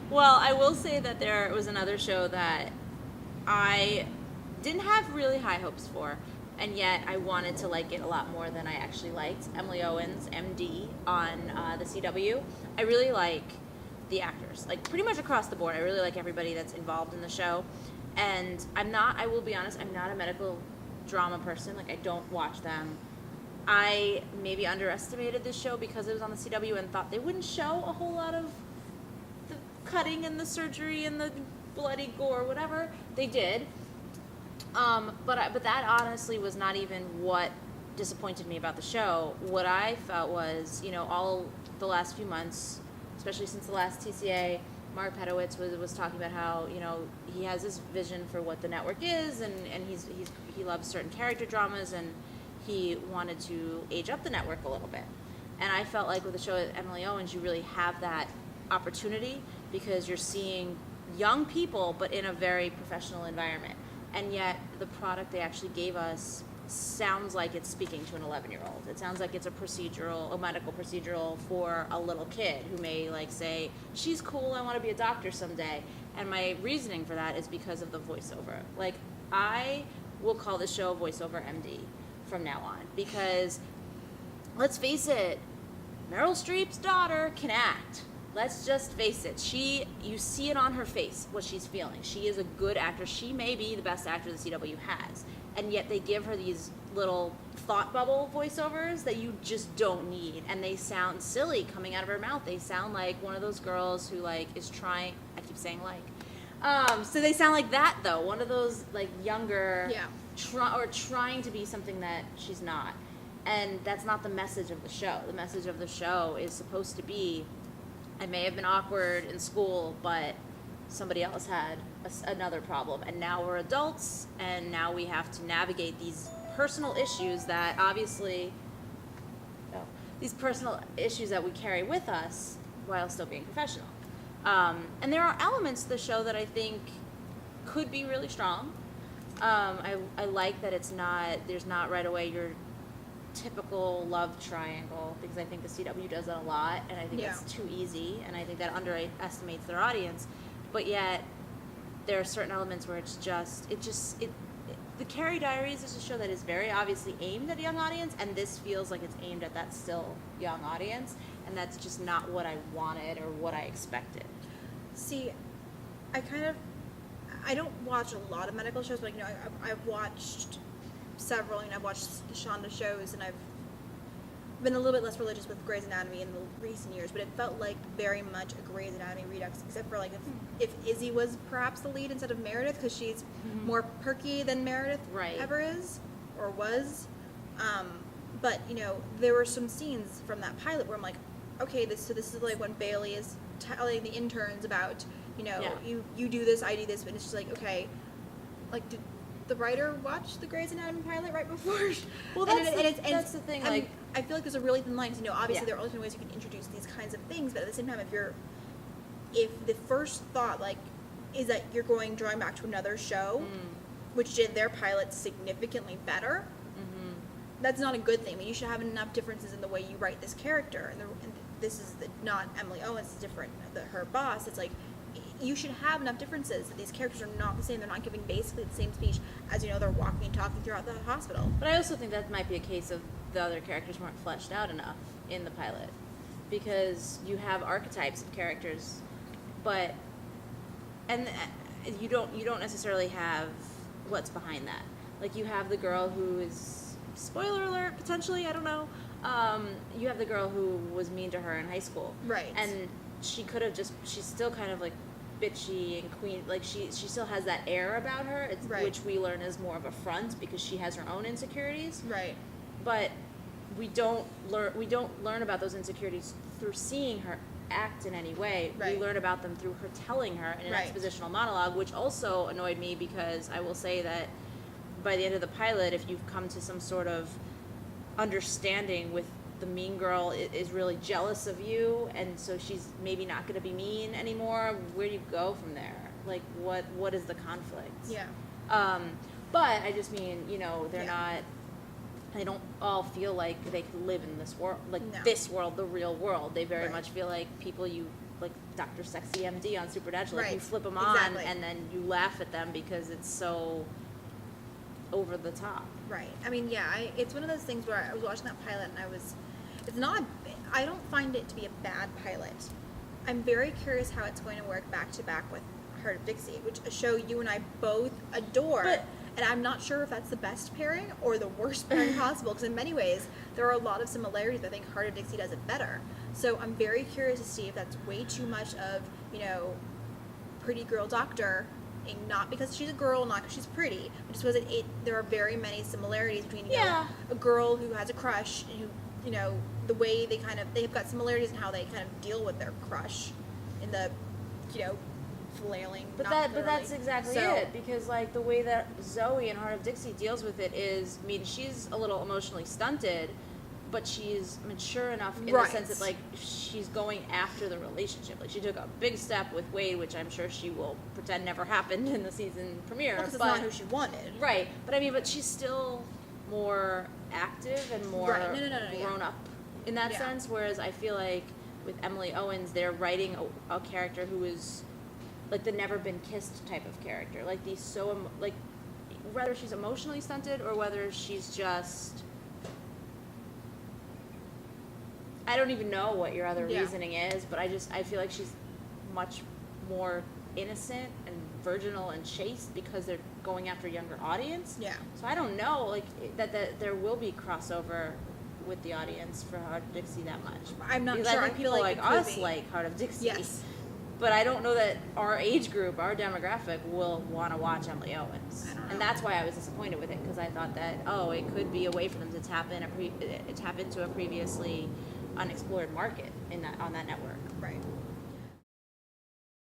Well, I will say that there was another show that I didn't have really high hopes for, and yet I wanted to like it a lot more than I actually liked. Emily Owens, MD, on the CW. I really like the actors, like pretty much across the board. I really like everybody that's involved in the show. And I will be honest, I'm not a medical drama person. Like, I don't watch them. I maybe underestimated this show because it was on the CW and thought they wouldn't show a whole lot of the cutting and the surgery and the bloody gore, whatever. They did. But that honestly was not even what disappointed me about the show. What I felt was, all the last few months, especially since the last TCA, Mark Pedowitz was talking about how, he has this vision for what the network is, and he loves certain character dramas, and he wanted to age up the network a little bit. And I felt like with the show at Emily Owens, you really have that opportunity because you're seeing young people, but in a very professional environment. And yet the product they actually gave us sounds like it's speaking to an 11-year-old. It sounds like it's a medical procedural for a little kid who may say, she's cool, I want to be a doctor someday. And my reasoning for that is because of the voiceover. I will call this show Voiceover MD from now on, because let's face it, Meryl Streep's daughter can act. Let's just face it. You see it on her face, what she's feeling. She is a good actor. She may be the best actor the CW has. And yet they give her these little thought bubble voiceovers that you just don't need. And they sound silly coming out of her mouth. They sound like one of those girls who is trying, I keep saying so they sound like that though. One of those younger, trying to be something that she's not. And that's not the message of the show. The message of the show is supposed to be, I may have been awkward in school, but somebody else had another problem. And now we're adults, and now we have to navigate these personal issues that obviously, these personal issues that we carry with us while still being professional. And there are elements to the show that I think could be really strong. I like that there's not right away your typical love triangle, because I think the CW does that a lot, and I think it's too easy, and I think that underestimates their audience. But yet there are certain elements where the Carrie Diaries is a show that is very obviously aimed at a young audience, and this feels like it's aimed at that still young audience, and that's just not what I wanted or what I expected. See, I don't watch a lot of medical shows, but I've watched several, I've watched Shonda shows, and I've been a little bit less religious with Grey's Anatomy in the recent years, but it felt like very much a Grey's Anatomy redux, except for if Izzy was perhaps the lead instead of Meredith, because she's more perky than Meredith ever is, or was. But, there were some scenes from that pilot where I'm like, okay, this is when Bailey is telling the interns about, you do this, I do this, but it's just okay, did the writer watch the Grey's Anatomy pilot right before? Well, that's the thing. I feel like there's a really thin line. Obviously there are only ways you can introduce these kinds of things, but at the same time, if the first thought is that you're drawing back to another show, which did their pilot significantly better, that's not a good thing. I mean, you should have enough differences in the way you write this character, and this is not Emily Owens. It's different. Her boss. It's you should have enough differences that these characters are not the same. They're not giving basically the same speech as, they're walking and talking throughout the hospital. But I also think that might be a case of the other characters weren't fleshed out enough in the pilot, because you have archetypes of characters, and you don't necessarily have what's behind that. You have the girl who is, spoiler alert, potentially, I don't know, you have the girl who was mean to her in high school. Right. And she could have she's still kind of bitchy and queen, she still has that air about her, which we learn is more of a front because she has her own insecurities. Right. But we don't learn about those insecurities through seeing her act in any way. Right. We learn about them through her telling her in an expositional monologue, which also annoyed me, because I will say that by the end of the pilot, if you've come to some sort of understanding with the mean girl is really jealous of you, and so she's maybe not going to be mean anymore, where do you go from there? What is the conflict? Yeah. But I just mean, they're not, they don't all feel like they can live in this world, like No. this world, the real world. They very Right. much feel like people like Dr. Sexy MD on Supernatural. Like, Right. you flip them Exactly. on and then you laugh at them because it's so over the top. Right. I mean, yeah, it's one of those things where I was watching that pilot and I don't find it to be a bad pilot. I'm very curious how it's going to work back to back with Heart of Dixie, which a show you and I both adore. But- and I'm not sure if that's the best pairing or the worst pairing possible, because in many ways there are a lot of similarities. I think Heart of Dixie does it better. So I'm very curious to see if that's way too much of, pretty girl doctor, and not because she's a girl, not because she's pretty, but just because there are very many similarities between Yeah. a girl who has a crush, who the way they've got similarities in how they kind of deal with their crush, in the flailing. But not that's literally. exactly So- it, because like the way that Zoe in Heart of Dixie deals with it is, I mean, she's a little emotionally stunted, but she's mature enough in Right. the sense that like she's going after the relationship. Like, she took a big step with Wade, which I'm sure she will pretend never happened in the season premiere. Because it's but not who she wanted. right, but I mean, but she's still more active and more Right. No, yeah. grown up in that Yeah. sense. Whereas I feel like with Emily Owens, they're writing a character who is like the never been kissed type of character. Like, whether she's emotionally stunted or whether she's just, I don't even know what your other Yeah. reasoning is, but I feel like she's much more innocent and virginal and chaste because they're going after a younger audience. Yeah. So I don't know, like, that there will be crossover with the audience for Heart of Dixie that much. I'm not Because sure. I think people feel like it could us be. like Heart of Dixie. Yes. But I don't know that our age group, our demographic, will want to watch Emily Owens. I don't know. And that's why I was disappointed with it, because I thought that, it could be a way for them to tap into a previously unexplored market on that network. Right.